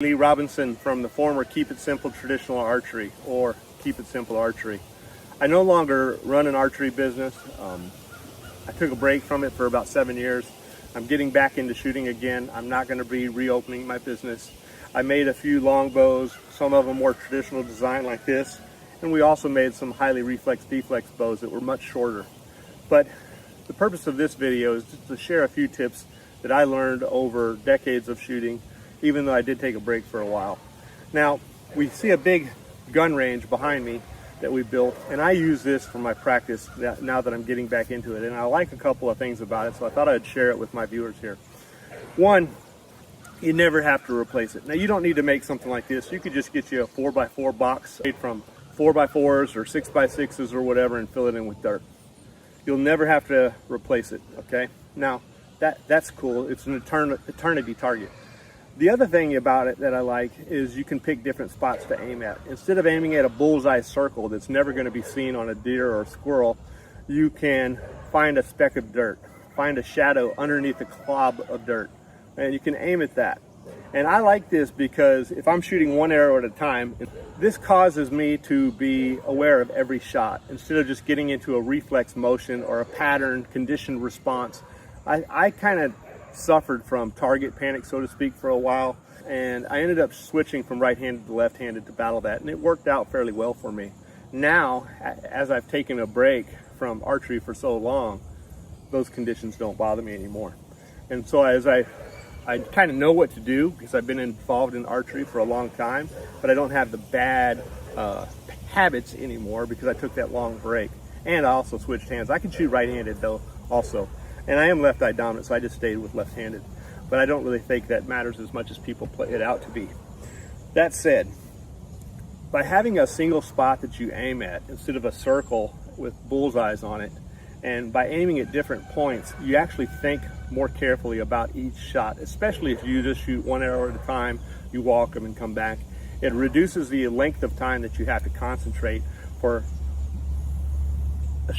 Lee Robinson from the former Keep It Simple Traditional Archery, or Keep It Simple Archery. I no longer run an archery business. I took a break from it for about 7 years. I'm getting back into shooting again. I'm not going to be reopening my business. I made a few longbows, some of them more traditional design like this, and we also made some highly reflex deflex bows that were much shorter. But the purpose of this video is just to share a few tips that I learned over decades of shooting, even though I did take a break for a while. Now, we see a big gun range behind me that we built, and I use this for my practice now that I'm getting back into it, and I like a couple of things about it, so I thought I'd share it with my viewers here. One, you never have to replace it. Now, you don't need to make something like this. You could just get you a 4x4 box made from 4x4s or 6x6s or whatever and fill it in with dirt. You'll never have to replace it, okay? Now, that's cool. It's an eternity target. The other thing about it that I like is you can pick different spots to aim at. Instead of aiming at a bullseye circle that's never going to be seen on a deer or a squirrel, you can find a speck of dirt, find a shadow underneath a clob of dirt, and you can aim at that. And I like this because if I'm shooting one arrow at a time, this causes me to be aware of every shot instead of just getting into a reflex motion or a pattern conditioned response. I kind of suffered from target panic, so to speak, for a while, and I ended up switching from right-handed to left-handed to battle that, and it worked out fairly well for me. Now, as I've taken a break from archery for so long, those conditions don't bother me anymore. And so as I kind of know what to do because I've been involved in archery for a long time, but I don't have the bad habits anymore because I took that long break. And I also switched hands. I can shoot right-handed though also. And I am left-eye dominant, so I just stayed with left-handed. But I don't really think that matters as much as people play it out to be. That said, by having a single spot that you aim at instead of a circle with bullseyes on it, and by aiming at different points, you actually think more carefully about each shot, especially if you just shoot one arrow at a time, you walk them and come back. It reduces the length of time that you have to concentrate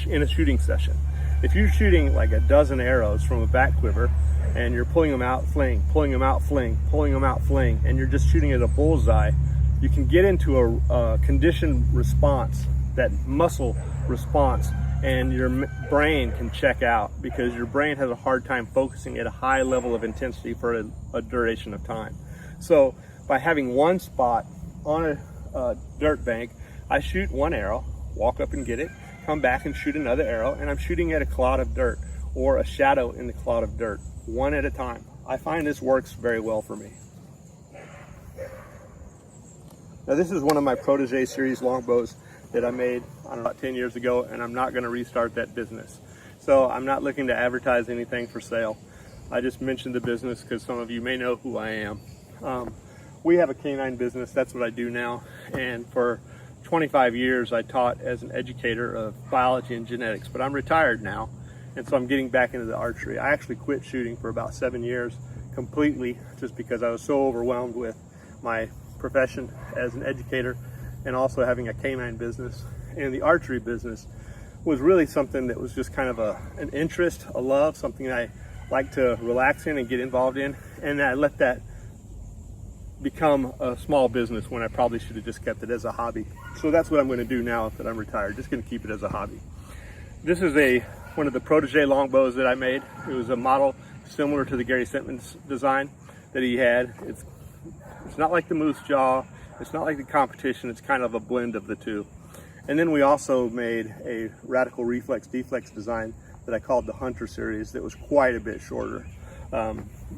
in a shooting session. If you're shooting like a dozen arrows from a back quiver and you're pulling them out, fling, pulling them out, fling, pulling them out, fling, and you're just shooting at a bullseye, you can get into a conditioned response, that muscle response, and your brain can check out because your brain has a hard time focusing at a high level of intensity for a duration of time. So by having one spot on a dirt bank, I shoot one arrow, walk up and get it, come back and shoot another arrow, and I'm shooting at a clod of dirt or a shadow in the clod of dirt, one at a time. I find this works very well for me. Now, this is one of my Protege series longbows that I made, I don't know, about 10 years ago, and I'm not going to restart that business. So I'm not looking to advertise anything for sale. I just mentioned the business because some of you may know who I am. We have a canine business, that's what I do now, and for 25 years I taught as an educator of biology and genetics, but I'm retired now, and so I'm getting back into the archery. I actually quit shooting for about 7 years completely just because I was so overwhelmed with my profession as an educator and also having a canine business. And the archery business was really something that was just kind of an interest, a love, something I like to relax in and get involved in, and I let that become a small business when I probably should have just kept it as a hobby. So that's what I'm going to do now that I'm retired, just going to keep it as a hobby. This is one of the Protege longbows that I made. It was a model similar to the Gary Sentman's design that he had. It's not like the Moose Jaw, it's not like the Competition, it's kind of a blend of the two. And then we also made a radical reflex deflex design that I called the Hunter series that was quite a bit shorter,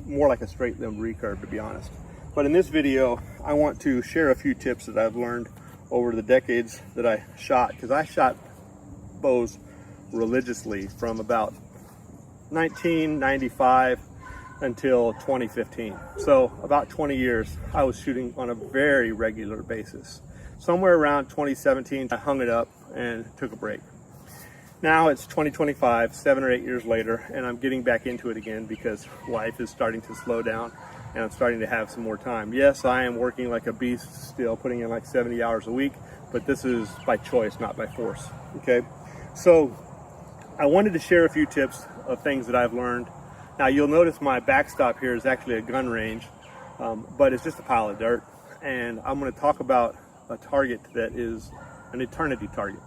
more like a straight limb recurve, to be honest. But in this video, I want to share a few tips that I've learned over the decades that I shot, because I shot bows religiously from about 1995 until 2015. So about 20 years, I was shooting on a very regular basis. Somewhere around 2017, I hung it up and took a break. Now it's 2025, 7 or 8 years later, and I'm getting back into it again because life is starting to slow down and I'm starting to have some more time. Yes, I am working like a beast still, putting in like 70 hours a week, but this is by choice, not by force, okay? So I wanted to share a few tips of things that I've learned. Now you'll notice my backstop here is actually a gun range. but it's just a pile of dirt. And I'm going to talk about a target that is an eternity target.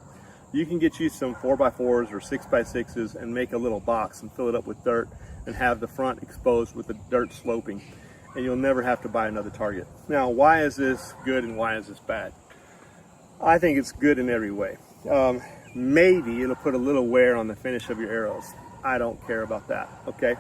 You can get you some 4x4s or 6x6s and make a little box and fill it up with dirt and have the front exposed with the dirt sloping, and you'll never have to buy another target. Now, why is this good and why is this bad? I think it's good in every way. Maybe it'll put a little wear on the finish of your arrows. I don't care about that, okay?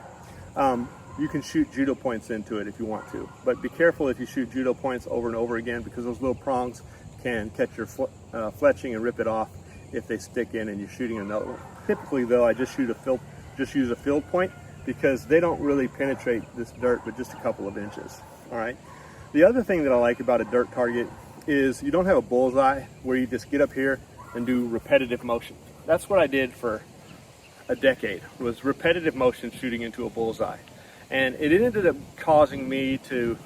You can shoot judo points into it if you want to, but be careful if you shoot judo points over and over again, because those little prongs can catch your fletching and rip it off if they stick in and you're shooting another one. Typically though, I just use a field point, because they don't really penetrate this dirt but just a couple of inches. All right. The other thing that I like about a dirt target is you don't have a bullseye where you just get up here and do repetitive motion. That's what I did for a decade, was repetitive motion shooting into a bullseye. And it ended up causing me to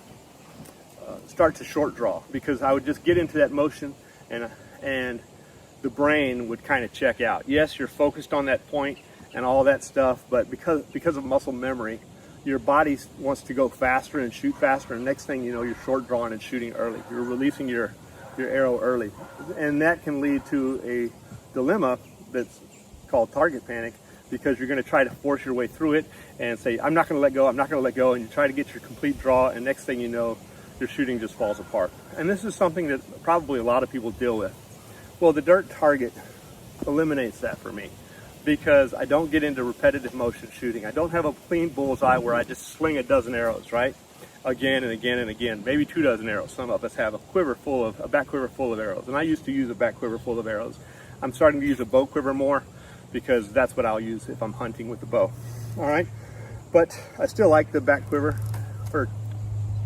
start to short draw, because I would just get into that motion and the brain would kind of check out. Yes, you're focused on that point and all that stuff, but because of muscle memory, your body wants to go faster and shoot faster, and next thing you know, you're short drawing and shooting early. You're releasing your arrow early, and that can lead to a dilemma that's called target panic, because you're going to try to force your way through it and say, I'm not going to let go, I'm not going to let go, and you try to get your complete draw, and next thing you know, your shooting just falls apart. And this is something that probably a lot of people deal with. Well, the dirt target eliminates that for me, because I don't get into repetitive motion shooting. I don't have a clean bullseye where I just sling a dozen arrows, right? Again and again and again, maybe 2 dozen arrows. Some of us have a back quiver full of arrows, and I used to use a back quiver full of arrows. I'm starting to use a bow quiver more, because that's what I'll use if I'm hunting with the bow. All right, but I still like the back quiver for,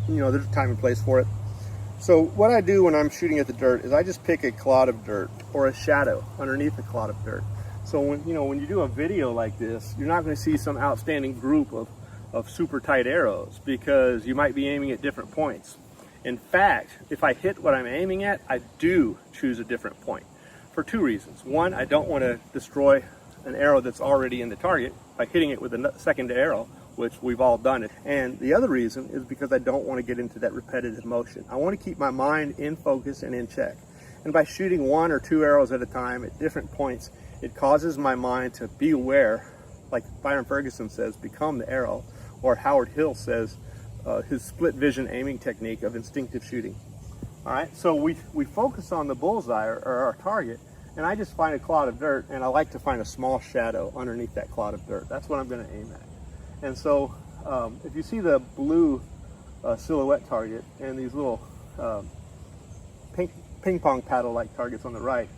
there's a time and place for it. So what I do when I'm shooting at the dirt is I just pick a clod of dirt or a shadow underneath a clod of dirt. So when you do a video like this, you're not going to see some outstanding group of super tight arrows, because you might be aiming at different points. In fact, if I hit what I'm aiming at, I do choose a different point for 2 reasons. One, I don't want to destroy an arrow that's already in the target by hitting it with a second arrow, which we've all done it. And the other reason is because I don't want to get into that repetitive motion. I want to keep my mind in focus and in check. And by shooting 1 or 2 arrows at a time at different points, it causes my mind to be aware, like Byron Ferguson says, become the arrow, or Howard Hill says, his split vision aiming technique of instinctive shooting. All right, so we focus on the bullseye or our target, and I just find a clod of dirt, and I like to find a small shadow underneath that clod of dirt. That's what I'm going to aim at. And so if you see the blue silhouette target and these little ping pong paddle like targets on the right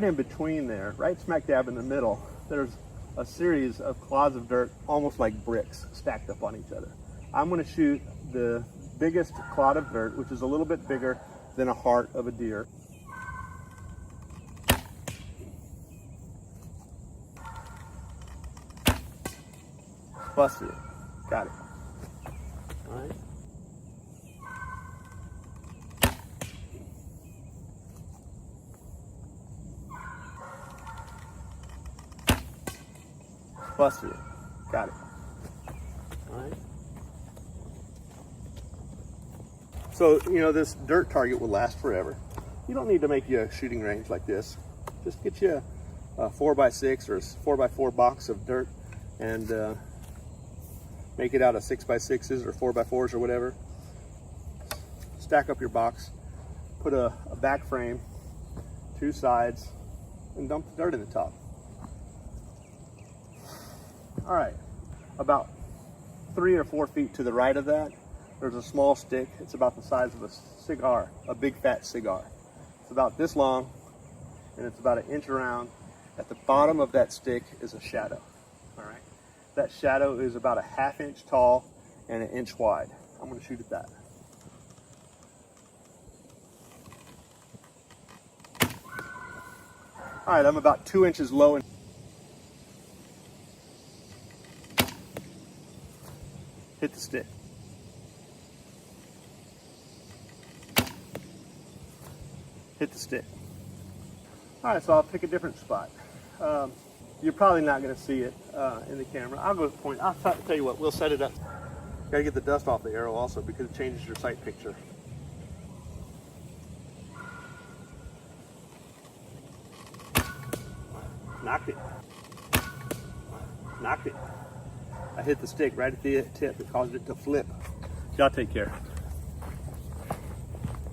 in between there, right smack dab in the middle, there's a series of clods of dirt almost like bricks stacked up on each other. I'm going to shoot the biggest clod of dirt, which is a little bit bigger than a heart of a deer. Busted it. Got it. All right. Busted it. Got it. All right. So, this dirt target will last forever. You don't need to make you a shooting range like this. Just get you a 4x6 or 4x4 box of dirt and make it out of 6x6s or 4x4s or whatever. Stack up your box, put a back frame, 2 sides, and dump the dirt in the top. All right, about 3 or 4 feet to the right of that, there's a small stick. It's about the size of a cigar, a big fat cigar. It's about this long, and it's about 1 inch around. At the bottom of that stick is a shadow. All right. That shadow is about 1/2 inch tall and 1 inch wide. I'm going to shoot at that. All right, I'm about 2 inches low. Hit the stick. Hit the stick. All right, so I'll pick a different spot. You're probably not going to see it in the camera. I'll go point. I'll tell you what. We'll set it up. Got to get the dust off the arrow also because it changes your sight picture. Knocked it. Knocked it. I hit the stick right at the tip. It caused it to flip. Y'all take care.